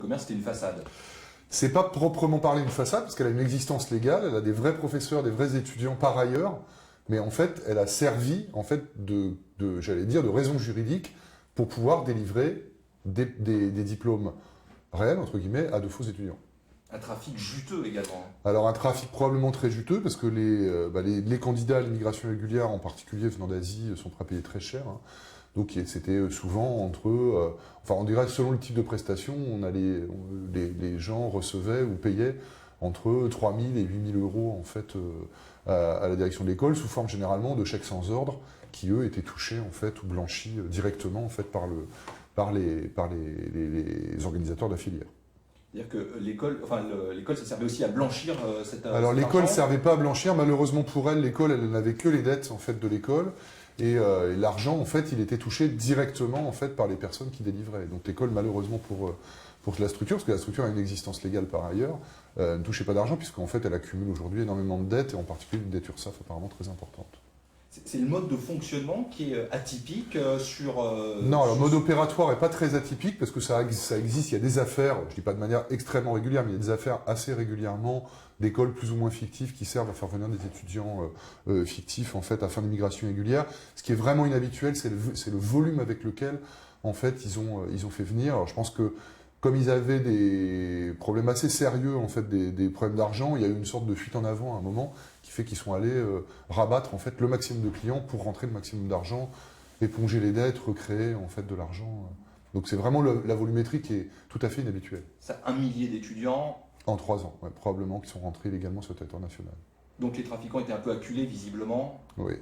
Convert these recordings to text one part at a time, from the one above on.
commerce, c'était une façade. C'est pas proprement parler une façade, parce qu'elle a une existence légale, elle a des vrais professeurs, des vrais étudiants par ailleurs, mais en fait, elle a servi en fait j'allais dire, de raison juridique pour pouvoir délivrer des diplômes réels, entre guillemets, à de faux étudiants. Un trafic juteux également. Alors un trafic probablement très juteux, parce que les candidats à l'immigration régulière, en particulier venant d'Asie, sont prêts à payer très cher. Hein. Donc c'était souvent on dirait selon le type de prestation, les gens recevaient ou payaient entre 3 000 et 8 000 euros en fait, à la direction de l'école, sous forme généralement de chèques sans ordre, qui eux étaient touchés en fait, ou blanchis directement en fait, par les organisateurs de la filière. C'est-à-dire que l'école, ça servait aussi à blanchir cette. Alors l'école ne servait pas à blanchir, malheureusement pour elle, l'école, elle n'avait que les dettes en fait de l'école, et l'argent en fait, il était touché directement en fait par les personnes qui délivraient. Donc l'école, malheureusement pour la structure, parce que la structure a une existence légale par ailleurs, ne touchait pas d'argent puisqu'en fait elle accumule aujourd'hui énormément de dettes, et en particulier une dette URSSAF apparemment très importante. C'est le mode de fonctionnement qui est atypique sur... Non, le mode opératoire n'est pas très atypique parce que ça existe, il y a des affaires, je ne dis pas de manière extrêmement régulière, mais il y a des affaires assez régulièrement d'écoles plus ou moins fictives qui servent à faire venir des étudiants fictifs en fait, à fin d'immigration régulière. Ce qui est vraiment inhabituel, c'est le volume avec lequel en fait, ils ont fait venir. Alors, je pense que comme ils avaient des problèmes assez sérieux, en fait, des problèmes d'argent, il y a eu une sorte de fuite en avant à un moment qui fait qu'ils sont allés rabattre en fait, le maximum de clients pour rentrer le maximum d'argent, éponger les dettes, recréer en fait, de l'argent. Donc c'est vraiment la volumétrie qui est tout à fait inhabituelle. Ça, 1 millier d'étudiants. En 3 ans, ouais, probablement, qui sont rentrés illégalement sur le territoire national. Donc les trafiquants étaient un peu acculés visiblement. Oui.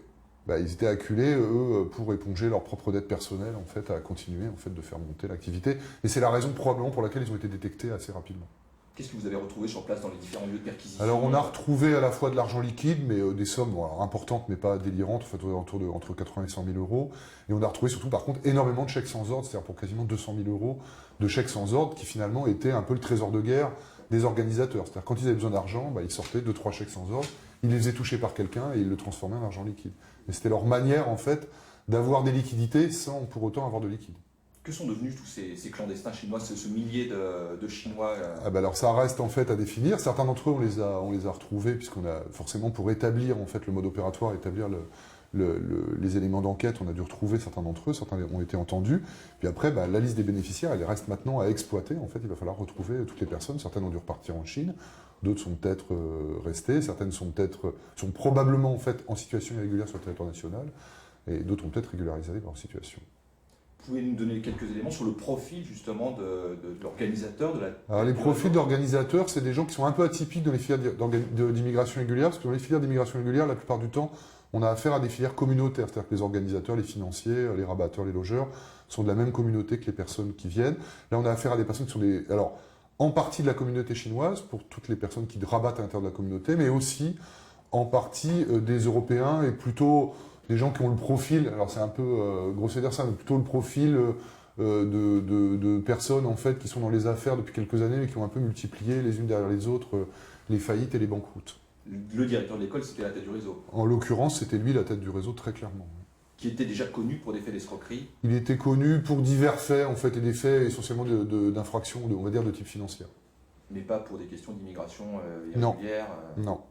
Ils étaient acculés, eux, pour éponger leurs propres dettes personnelles, en fait, à continuer en fait, de faire monter l'activité. Et c'est la raison probablement pour laquelle ils ont été détectés assez rapidement. Qu'est-ce que vous avez retrouvé sur place dans les différents lieux de perquisition? Alors on a retrouvé à la fois de l'argent liquide, mais des sommes importantes, mais pas délirantes, en fait, autour de entre 80 et 100 000 euros. Et on a retrouvé surtout, par contre, énormément de chèques sans ordre, c'est-à-dire pour quasiment 200 000 euros de chèques sans ordre, qui finalement étaient un peu le trésor de guerre des organisateurs. C'est-à-dire quand ils avaient besoin d'argent, ils sortaient 2-3 chèques sans ordre, ils les faisaient toucher par quelqu'un et ils le transformaient en argent liquide. Et c'était leur manière, en fait, d'avoir des liquidités sans pour autant avoir de liquide. Que sont devenus tous ces clandestins chinois, ce millier de Chinois Alors ça reste en fait à définir. Certains d'entre eux, on les a retrouvés, puisqu'on a forcément, pour établir en fait, le mode opératoire, établir les éléments d'enquête, on a dû retrouver certains d'entre eux, certains ont été entendus. Puis après, la liste des bénéficiaires, elle reste maintenant à exploiter. En fait, il va falloir retrouver toutes les personnes. Certaines ont dû repartir en Chine, d'autres sont peut-être restées, certaines sont probablement en fait en situation irrégulière sur le territoire national, et d'autres ont peut-être régularisé leur situation. Vous pouvez nous donner quelques éléments sur le profil justement de l'organisateur de la... Alors les profils d'organisateurs, c'est des gens qui sont un peu atypiques dans les filières d'immigration régulière, parce que dans les filières d'immigration régulière, la plupart du temps, on a affaire à des filières communautaires, c'est-à-dire que les organisateurs, les financiers, les rabatteurs, les logeurs sont de la même communauté que les personnes qui viennent. Là, on a affaire à des personnes qui sont en partie de la communauté chinoise, pour toutes les personnes qui rabattent à l'intérieur de la communauté, mais aussi en partie des Européens et plutôt des gens qui ont le profil, alors c'est un peu grossier de dire ça, mais plutôt le profil de personnes en fait qui sont dans les affaires depuis quelques années et qui ont un peu multiplié les unes derrière les autres les faillites et les banqueroutes. Le directeur de l'école, c'était la tête du réseau. En l'occurrence, c'était lui la tête du réseau très clairement. Qui était déjà connu pour des faits d'escroquerie? Il était connu pour divers faits en fait et des faits essentiellement d'infractions, on va dire de type financier. Mais pas pour des questions d'immigration irrégulière? Non.